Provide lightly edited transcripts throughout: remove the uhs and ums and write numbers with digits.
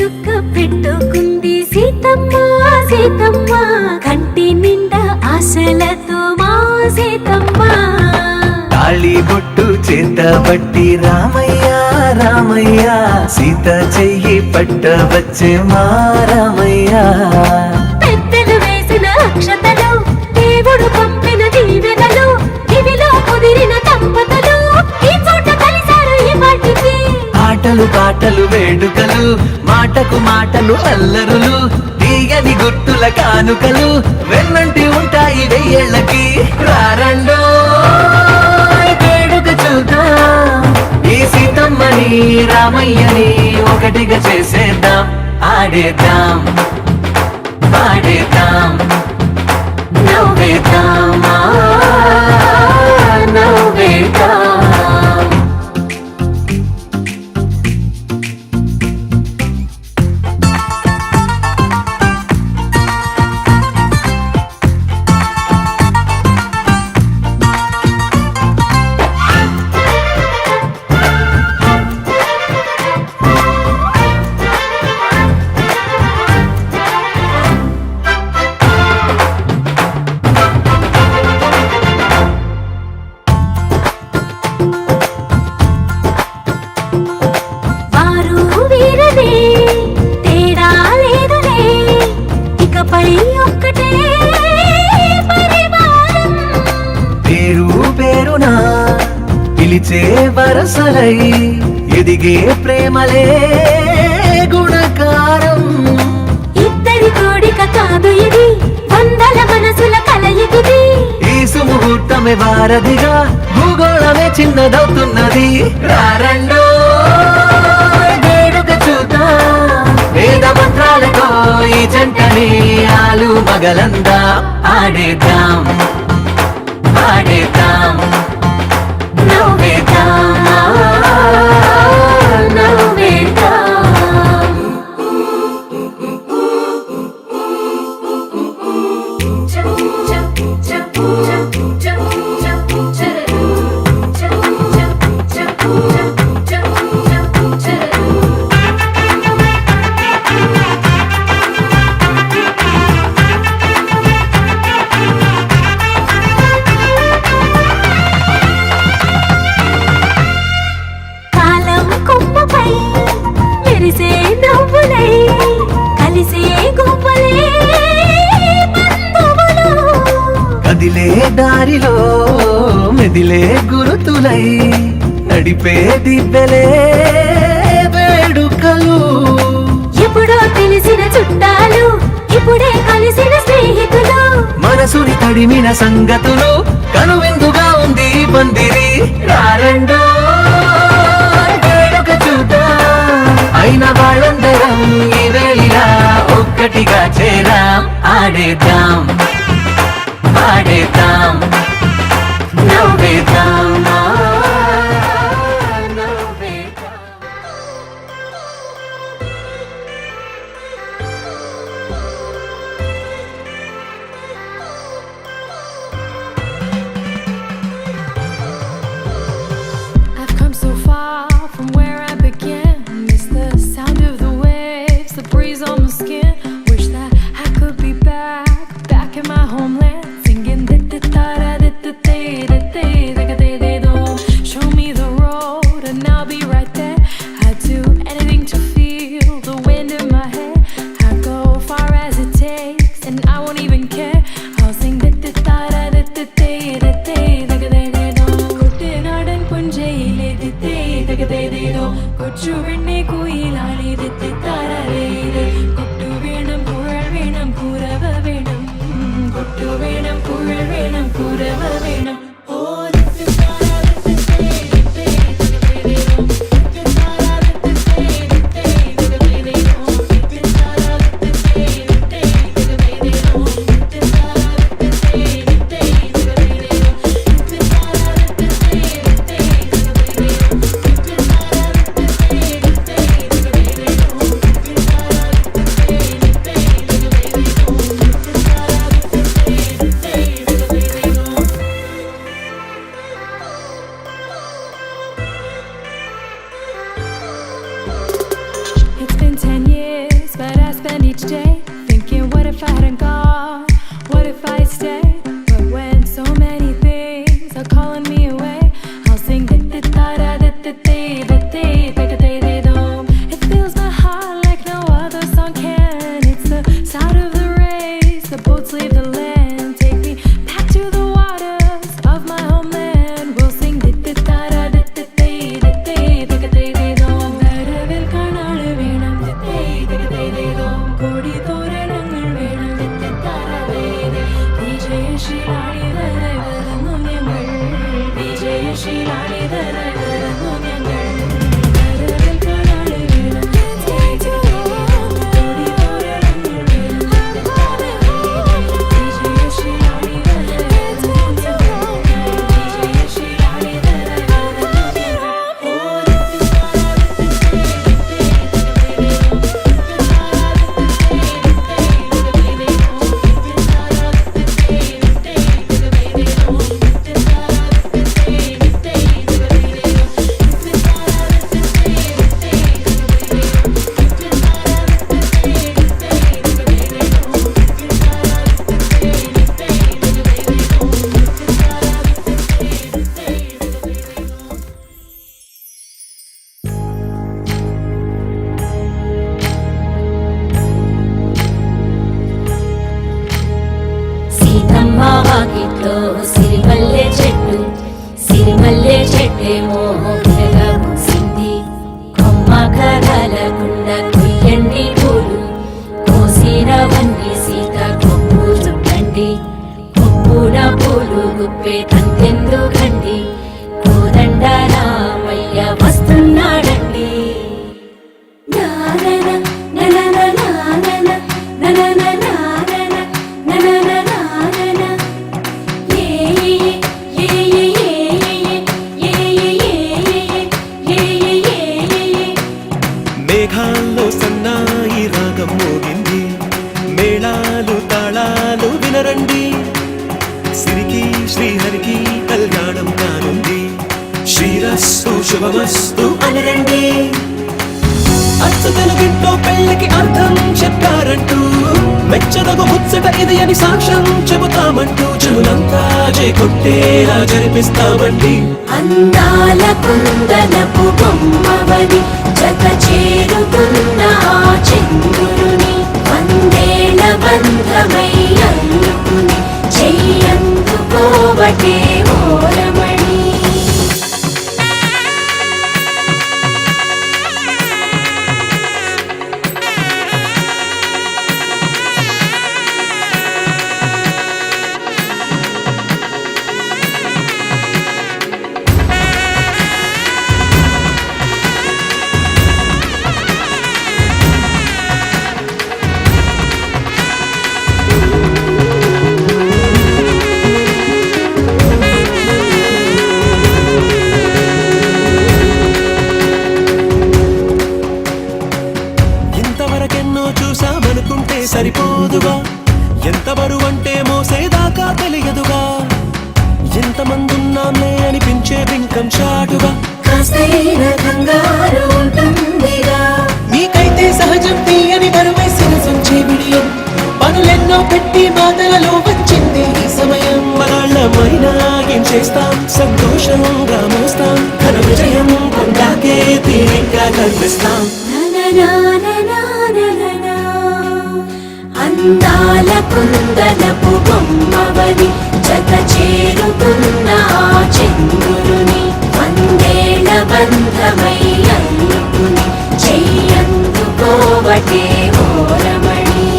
చుక్క పెట్టుకుంది సీతమ్మ సీతమ్మ కంటి నిండా ఆశలతో మా సీతమ్మ తాళి బొట్టు చేత బట్టి రామయ్య రామయ్య సీత చెయ్యి పట్ట వచ్చే మా రామయ్య పెద్దలు వేసిన అక్షతలు దేవుడు పంపిన దీవెనలు ఇవిలో కుదిరిన దంపతులు ఈ చోట కలిసారు ఈ వాటికి ఆటలు పాటలు వేడుకలు మాటకు మాటలు అల్లరులు తీయని గుర్తుల కానుకలు వెన్నంటి ఉంటాయి వెయ్యేళ్ళకి రారండో వేడుక చూద్దాం ఈ సీతమ్మని రామయ్యని ఒకటిగా చేసేద్దాం ఆడేద్దాం పాడేద్దాం నవ్వేద్దాం నవ్వేద్దాం వారు వీరనే తేడా లేదులే ఇకపై ఒక్కటే పరివారం పేరు పేరునా పిలిచే వరసలై ఎదిగే ప్రేమలే గుణకారం ఇద్దరి కోడిక కాదు ఇది వందల మనసుల కలయికిది ఈ సుముహూర్తమే వారధిగా భూగోళమే చిన్నదవుతున్నది రారండో వేడుక చూద్దాం వేద మంత్రాలతో ఈ జంటని ఆలు మగలందా ఆడేద్దాం ఆడేద్దాం నవ్వేద్దాం నవ్వేద్దాం కాలం కొమ్మపై మెరిసే నవ్వులై కలిసే గువ్వలే బంధువులు కదిలే దారిలో మెదిలే గురుతులై నడిపే దిబ్బెలే వేడుకలు ఎప్పుడో తెలిసిన చుట్టాలు ఇప్పుడే కలిసిన స్నేహితులు మనసుని తడిమిన సంగతులు కనువిందుగా ఉంది ఈ పందిరి రారండో వేడుక చూద్దాం అయిన వాళ్ళందరం ఈ వేళ ఒక్కటిగా చేరాం ఆడేద్దాం పాడేద్దాం నవ్వేద్దాం నవ్వేద్దాం I've come so far from where I began. Miss the sound of the waves, the breeze on my skin. Wish that I could be back in my homeland, singing show me the road and I'll be right there. I'd do anything to feel the wind in my hair. I'd go far as it takes and I won't even care. I'll sing കുട്ടനാടൻ പുഞ്ചയിലെ കൊച്ചു പെണ്ണെ കുയിലാളി കൊട്ടു വേണം കുഴൽ വേണം കുരവ വേണം കൊട്ടു വേണം കുഴൽ വേണം കുരവ വേണം ഓ It's been 10 years if I hadn't gone? What if I stayed? But when so many things are calling me away, I'll sing it fills my heart like no other song can. It's the sound of the race, the boats leave the land. Take me back to the waters of my homeland. We'll sing Vakitlo Sirimalle చెట్టేమో విరగా పూసింది. కొమ్మ కదలకుండా కొయ్యండి పూలు, కోసినవన్నీ సీత కొప్పు చుట్టండి. కొప్పున పూలు గుప్పే తంతెందుకండి, కోదండ రామయ్య వస్తున్నాడండి. నానన ననన నానన ననన నానన ననన నానన ఏ ఏ ఏ ఏ ఏ ఏ మేఘాల్లో సన్నాయి రాగం మోగింది, మేళాలు తాళాలు వినరండి. సిరికి శ్రీహరికి కళ్యాణం కానుంది, శ్రీరస్తు శుభమస్తు అనరండి. అచ్చు తెలుగింట్లో పెళ్లికి అర్థం చెప్పారంటూ, మెచ్చదగు ముచ్చట ఇది అని సాక్ష్యం చెబుతామంటూ, జనులంతా చేకొట్టేలా జరిపిస్తామండి. అందాల కుందనపు బొమ్మవని జత చేరుకున్న ఆ చంద్రుని, వందేళ్ల బంధమై అల్లుకుని చెయ్యందుకోవటే ఓరమణి. ఇంతవరకెన్నో చూసామనుకుంటే సరిపోదుగా, ఎంత బరువంటే మోసేదాకా తెలియదుగా. ఎంతమందున్నామే అనిపించే బింకం చాటుగా, కాస్తైన కంగారు ఉంటుందిగా. నీకైతే సహజం తీయని బరువేసిన సంచే బిడియం, పనులెన్నో పెట్టి బాధలలో వచ్చింది ఈ సమయం. మనాళ్ళమైనా ఏం చేస్తాం, సంతోషంగా మోస్తాం, ఘన విజయం పొందాకే తీరిగ్గా కనిపిస్తాం. నననాననానననా, అందాల కుందనపు బొమ్మవని జత చేరుకున్న ఆ చంద్రుని, వందేళ్ల బంధమై అల్లుకుని చెయ్యందుకోవటే ఓరమణి.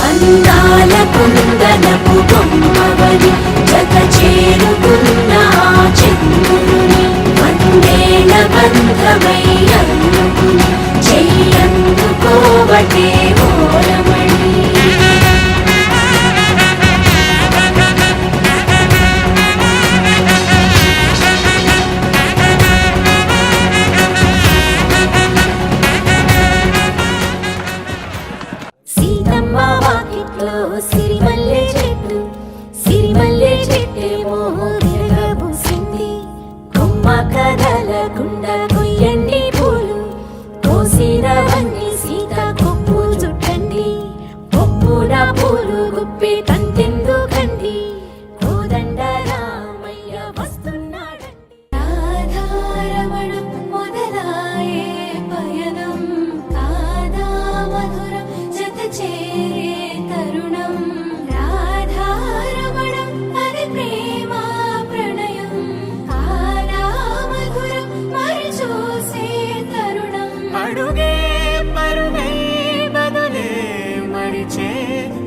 అందాల కుందనపు బొమ్మవని జత చేరుకున్న ఆ చంద్రుని, వందేళ్ల బంధమై అల్లుకుని చెయ్యందుకోవటే కదలకుండా కొయ్యండి పూలు కోసినవన్నీ సీత కొప్పు చుట్టండి పప్పున పూలు గుప్పి తంతెందుకండి కోదండ రామయ్య వస్తున్నాడండి రాధారమణం మొదలాయే పయనం కాదా మధురం జత చేరే తరుణం రాధారమణం అది ప్రేమ ప్రణయం కాదా మధురం మరి చూసే తరుణం అడుగే పరుగే బదులే మరిచే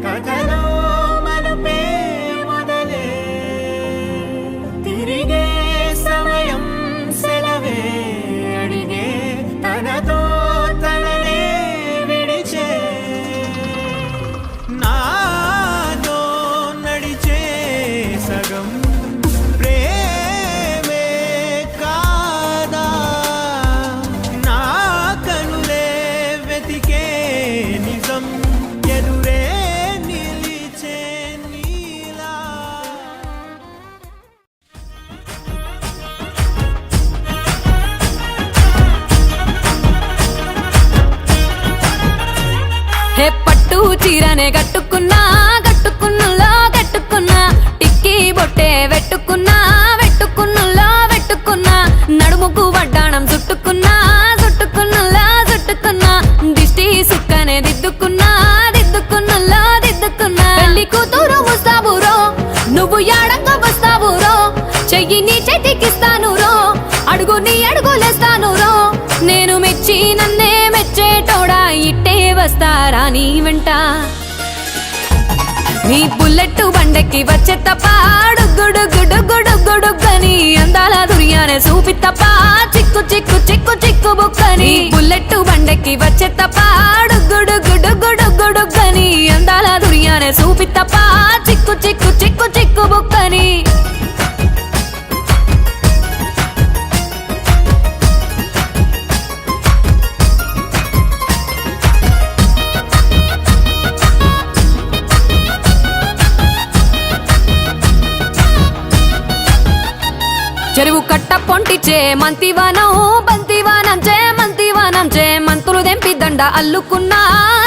కథలో మలుపే మొదలే తిరిగే సమయం సెలవే అడిగే తనతో తననే విడిచే నాతో నడిచే సగం ప్రేమే కాదా నా కనులే వెతికే నిజం ఎదురే నిలిచే నీలా హే పట్టు చీరనే కట్టుకున్నా కట్టుకున్నులో కట్టుకున్నా టిక్కీ బొట్టే వెట్టుకున్నా వెట్టుకున్నులో వెట్టుకున్నా నడుముకు వడ్డాణం చుట్టుకున్నా చుట్టుకున్నులో చుట్టుకున్నా దిష్టి సుక్కనే దిద్దుకున్నా దిద్దుకున్నులో దిద్దుకున్నా పెళ్లి కూతురు వస్తావురో నువ్వు యాడంగా వస్తావురో చెయ్యి నీ చేతికిస్తాను రో అడుగు నీ అడుగులేస్తాను రో నేను మెచ్చి నన్నే మెచ్చేటోడా ఇట్టే వస్తారా నీ వెంట నీ బుల్లెట్ బండెక్కి వచ్చే తప్ప గుడుగుడుగుడుగుడుగుడుగని అందాల దుర్యానే చూపి తప్ప చిక్కు చిక్కు చిక్కు చిక్కు బుక్కని బుల్లెట్ బండెక్కి వచ్చే తప్ప గుడుగుడుగుడుగుడుగని అందాల దుర్యానే చూపి తప్ప చిక్కు చిక్కు చిక్కు చిక్కు బుక్కని చెరువు కట్ట పొంటిచే మంతివానం బంతివానం చే మంతివానం చే మంతులు దెంపి దండ అల్లుకున్నా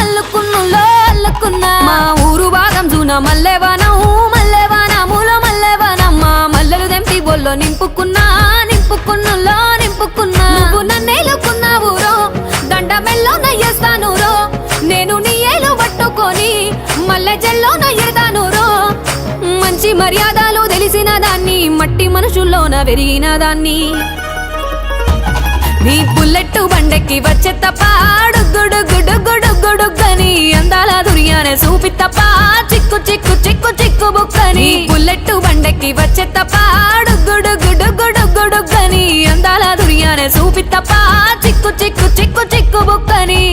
అల్లుకున్నులో అల్లుకున్నా మా ఊరు భాగం జూన మల్లెవానం మల్లెవానములో మల్లెవానం మా మల్లెలు దెంపి బొల్లో నింపుకున్నా నింపుకున్నులో నింపుకున్నా నువ్వు నన్నేలుకున్నావు రో దండ మెల్లో నయ్యేస్తాను రో నేను నీ ఏలు పట్టుకొని మల్లె జల్లో నయ్యేదాను రో మంచి మర్యాదలు తెలిసిన దాన్ని మట్టి మనుషుల్లోన పెరిగిన దాన్ని నీ బుల్లెట్ బండెక్కి వచ్చే తప్ప గుడుగుడుగుడుగుడుగని అందాల దుర్యానే చూపి తప్ప చిక్కు చిక్కు చిక్కు చిక్కు బుక్కని బుల్లెట్ బండెక్కి వచ్చే తప్ప గుడుగుడుగుడుగుడుగని అందాల దుర్యానే చూపి తప్ప చిక్కు చిక్కు చిక్కు చిక్కు బుక్కని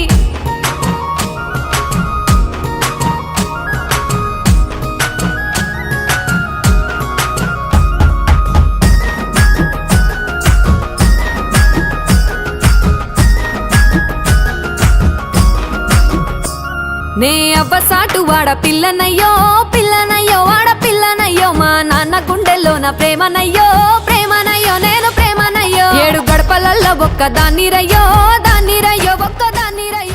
నే అవ్వసాటు వాడ పిల్లనయ్యో పిల్లనయ్యో వాడ పిల్లనయ్యో మా నాన్న గుండెల్లోన ప్రేమనయ్యో ప్రేమనయ్యో నేను ప్రేమనయ్యో 7 గడపలల్లో ఒక్క దాన్ని రయ్యో ఒక్క దాన్ని రయ్యో